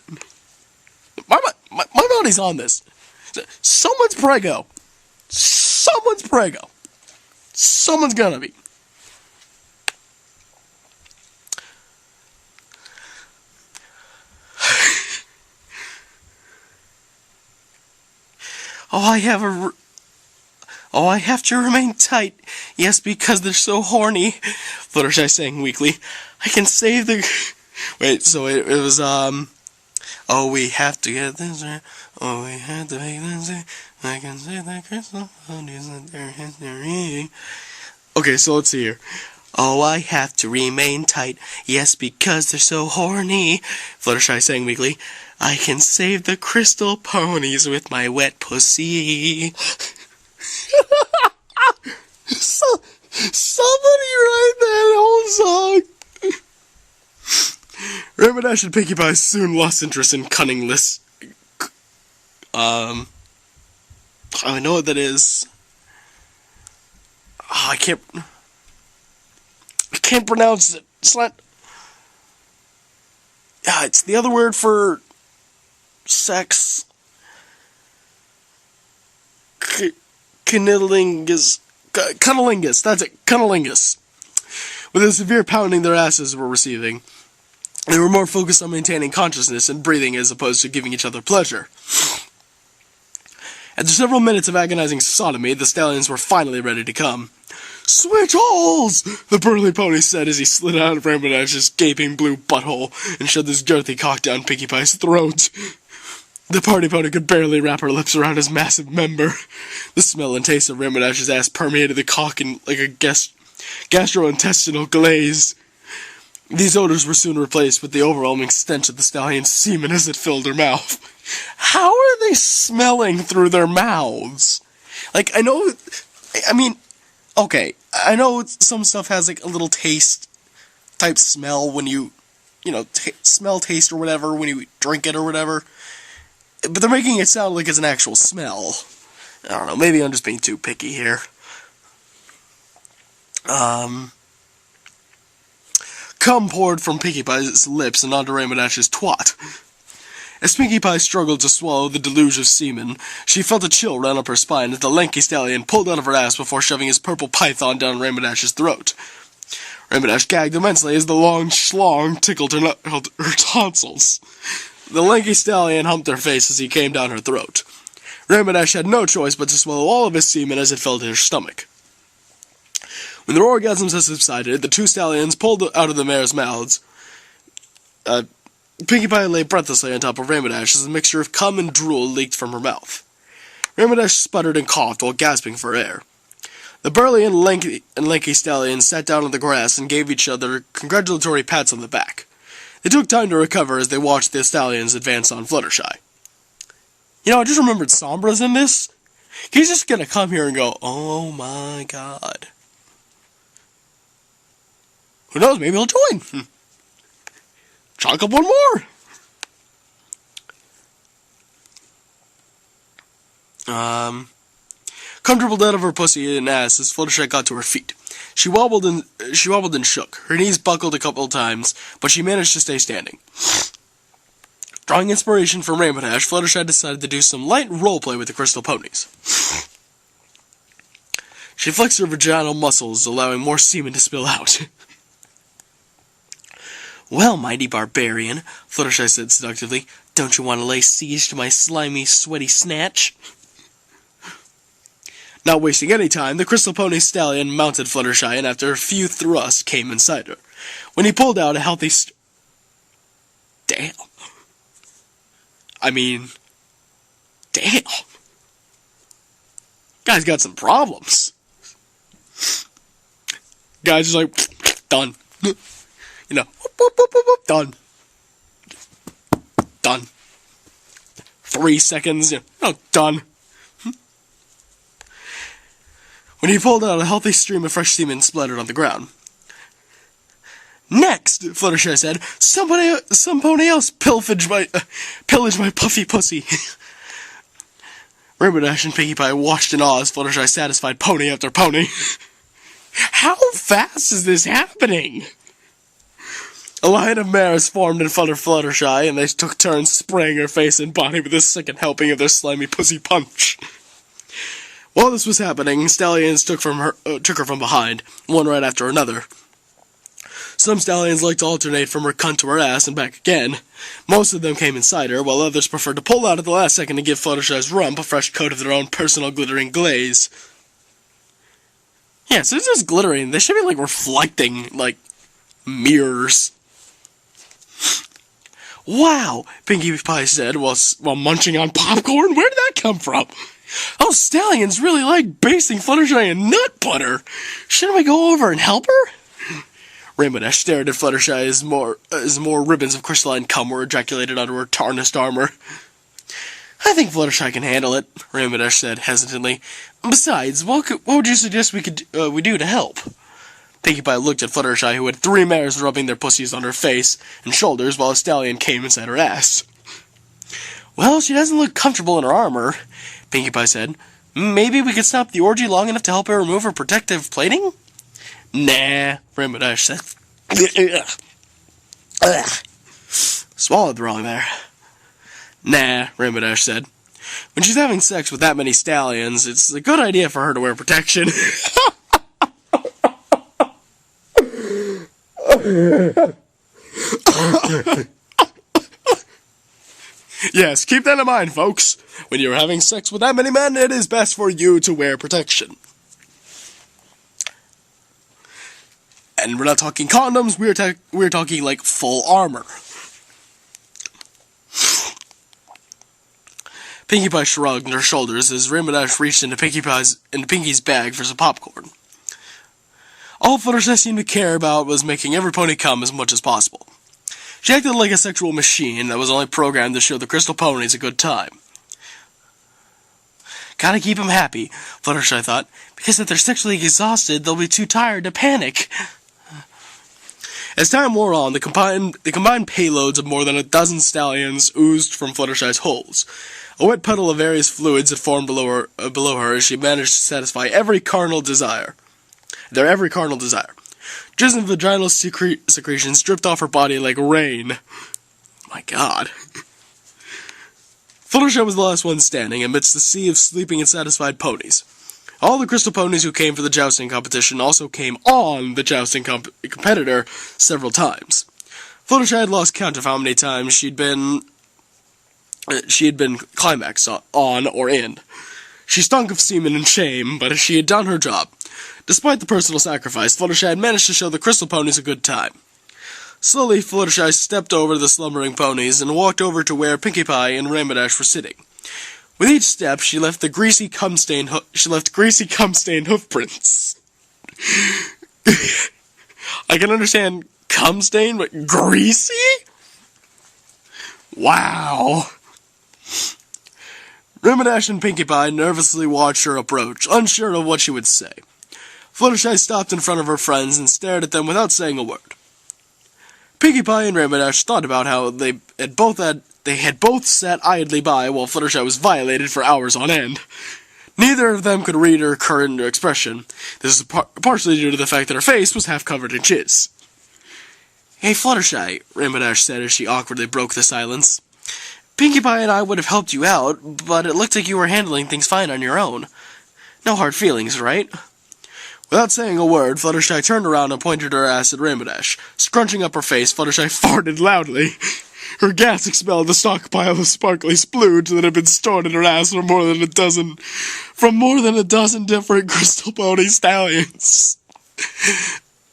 My body's on this. Someone's prego. Someone's prego. Someone's gonna be. I have to remain tight. Yes, because they're so horny. Fluttershy sang weakly. I can save the... Wait, so it was, oh, we have to get this right. Oh, we have to make this right. I can save the crystal ponies in their history. Okay, so let's see here. Oh, I have to remain tight. Yes, because they're so horny. Fluttershy sang weakly. I can save the crystal ponies with my wet pussy. Somebody write that whole song. Rainbow Dash and Pinkie Pie soon lost interest in cunningless. I know what that is. Oh, I can't pronounce it. It's not. Yeah, it's the other word for sex. cunnilingus, that's it, cunnilingus. With a severe pounding their asses were receiving, they were more focused on maintaining consciousness and breathing as opposed to giving each other pleasure. After several minutes of agonizing sodomy, the stallions were finally ready to come. "Switch holes!" the burly pony said as he slid out of Rainbow Dash's gaping blue butthole and shoved his girthy cock down Pinkie Pie's throat. The party pony could barely wrap her lips around his massive member. The smell and taste of Rainbow Dash's ass permeated the cock in like a gastrointestinal glaze. These odors were soon replaced with the overwhelming stench of the stallion's semen as it filled her mouth. How are they smelling through their mouths? Like, I know some stuff has like a little taste type smell when you smell, taste, or whatever when you drink it or whatever. But they're making it sound like it's an actual smell. I don't know, maybe I'm just being too picky here. Cum poured from Pinkie Pie's lips and onto Rainbow Dash's twat. As Pinkie Pie struggled to swallow the deluge of semen, she felt a chill run up her spine as the lanky stallion pulled out of her ass before shoving his purple python down Rainbow Dash's throat. Rainbow Dash gagged immensely as the long schlong tickled her tonsils. The lanky stallion humped her face as he came down her throat. Rainbow Dash had no choice but to swallow all of his semen as it fell to her stomach. When their orgasms had subsided, the two stallions pulled out of the mares' mouths. Pinkie Pie lay breathlessly on top of Rainbow Dash as a mixture of cum and drool leaked from her mouth. Rainbow Dash sputtered and coughed while gasping for air. The burly and lanky stallions sat down on the grass and gave each other congratulatory pats on the back. They took time to recover as they watched the stallions advance on Fluttershy. I just remembered Sombra's in this. He's just gonna come here and go, "Oh my god." Who knows, maybe he'll join. Chalk up one more. Comfortable out of her pussy and ass as Fluttershy got to her feet. She wobbled and shook. Her knees buckled a couple of times, but she managed to stay standing. Drawing inspiration from Rainbow Dash, Fluttershy decided to do some light roleplay with the crystal ponies. She flexed her vaginal muscles, allowing more semen to spill out. "Well, mighty barbarian," Fluttershy said seductively, "don't you want to lay siege to my slimy, sweaty snatch?" Not wasting any time, the crystal pony stallion mounted Fluttershy and after a few thrusts came inside her. When he pulled out a healthy damn. Guy's got some problems. Guy's just like, done. Whoop, whoop, whoop, whoop, whoop, done. Done. 3 seconds, done. When he pulled out, a healthy stream of fresh semen splattered on the ground. "Next," Fluttershy said, some pony else pillaged my puffy pussy." Rainbow Dash and Pinkie Pie watched in awe as Fluttershy satisfied pony after pony. How fast is this happening? A line of mares formed in front of Fluttershy, and they took turns spraying her face and body with a second helping of their slimy pussy punch. While this was happening, stallions took her from behind, one right after another. Some stallions liked to alternate from her cunt to her ass and back again. Most of them came inside her, while others preferred to pull out at the last second to give Fluttershy's rump a fresh coat of their own personal glittering glaze. Yeah, so it's just glittering. They should be, reflecting, mirrors. "Wow," Pinkie Pie said while munching on popcorn. "Where did that come from? Those stallions really like basting Fluttershy in nut butter. Shouldn't we go over and help her?" Rainbow Dash stared at Fluttershy as more ribbons of crystalline cum were ejaculated onto her tarnished armor. "I think Fluttershy can handle it," Rainbow Dash said hesitantly. "Besides, what would you suggest we do to help?" Pinkie Pie looked at Fluttershy, who had 3 mares rubbing their pussies on her face and shoulders while a stallion came inside her ass. "Well, she doesn't look comfortable in her armor," Pinkie Pie said. "Maybe we could stop the orgy long enough to help her remove her protective plating?" "Nah," Rainbow Dash said. Swallowed wrong there. "Nah," Rainbow Dash said. When she's having sex with that many stallions, it's a good idea for her to wear protection. Yes, keep that in mind, folks. When you're having sex with that many men, it is best for you to wear protection. And we're not talking condoms, we're talking like full armor. Pinkie Pie shrugged her shoulders as Rainbow Dash reached into Pinkie's bag for some popcorn. All Fluttershy seemed to care about was making every pony come as much as possible. She acted like a sexual machine that was only programmed to show the crystal ponies a good time. Gotta keep them happy, Fluttershy thought, because if they're sexually exhausted, they'll be too tired to panic. As time wore on, the combined payloads of more than a dozen stallions oozed from Fluttershy's holes. A wet puddle of various fluids had formed below her as she managed to satisfy every carnal desire. Jizz and vaginal secretions dripped off her body like rain. My God. Fluttershy was the last one standing amidst the sea of sleeping and satisfied ponies. All the crystal ponies who came for the jousting competition also came on the jousting competitor several times. Fluttershy had lost count of how many times she had been climaxed on or in. She stunk of semen and shame, but she had done her job. Despite the personal sacrifice, Fluttershy had managed to show the crystal ponies a good time. Slowly, Fluttershy stepped over the slumbering ponies and walked over to where Pinkie Pie and Rainbow Dash were sitting. With each step, she left greasy cum-stained hoof prints. I can understand cum-stained, but greasy? Wow. Rainbow Dash and Pinkie Pie nervously watched her approach, unsure of what she would say. Fluttershy stopped in front of her friends and stared at them without saying a word. Pinkie Pie and Rainbow Dash thought about how they had both sat idly by while Fluttershy was violated for hours on end. Neither of them could read her current expression. This is partially due to the fact that her face was half covered in jizz. "Hey, Fluttershy," Rainbow Dash said as she awkwardly broke the silence. "Pinkie Pie and I would have helped you out, but it looked like you were handling things fine on your own. No hard feelings, right?" Without saying a word, Fluttershy turned around and pointed her ass at Rainbow Dash. Scrunching up her face, Fluttershy farted loudly. Her gas expelled a stockpile of sparkly splooge that had been stored in her ass from more than a dozen different crystal pony stallions.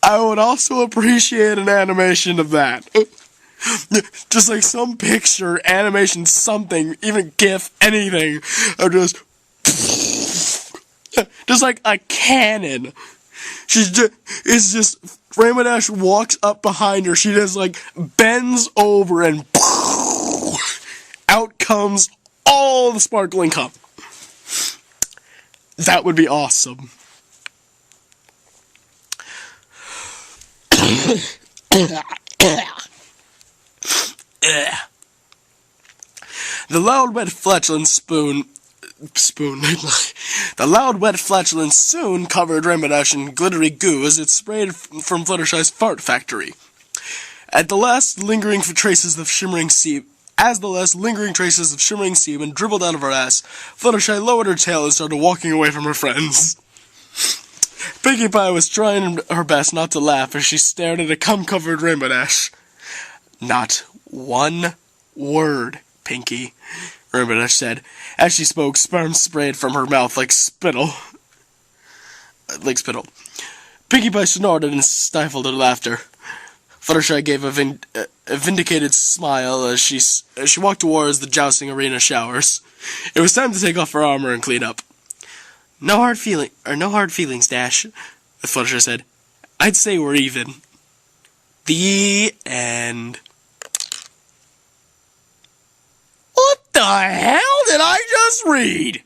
I would also appreciate an animation of that. Just like some picture, animation, something, even GIF, anything, of just like a cannon. It's just, Rainbow Dash walks up behind her, she just like bends over and out comes all the sparkling cum. That would be awesome. The loud, wet flatulence soon covered Rainbow Dash in glittery goo as it sprayed from Fluttershy's fart factory. As the last lingering traces of shimmering semen dribbled out of her ass, Fluttershy lowered her tail and started walking away from her friends. Pinkie Pie was trying her best not to laugh as she stared at a cum-covered Rainbow Dash. "Not one word, Pinkie," Rainbow Dash said. As she spoke, sperm sprayed from her mouth like spittle. Pinkie Pie snorted and stifled her laughter. Fluttershy gave a vindicated smile as she walked towards the jousting arena showers. It was time to take off her armor and clean up. No hard feelings, Dash," Fluttershy said. "I'd say we're even." The end. What the hell did I just read?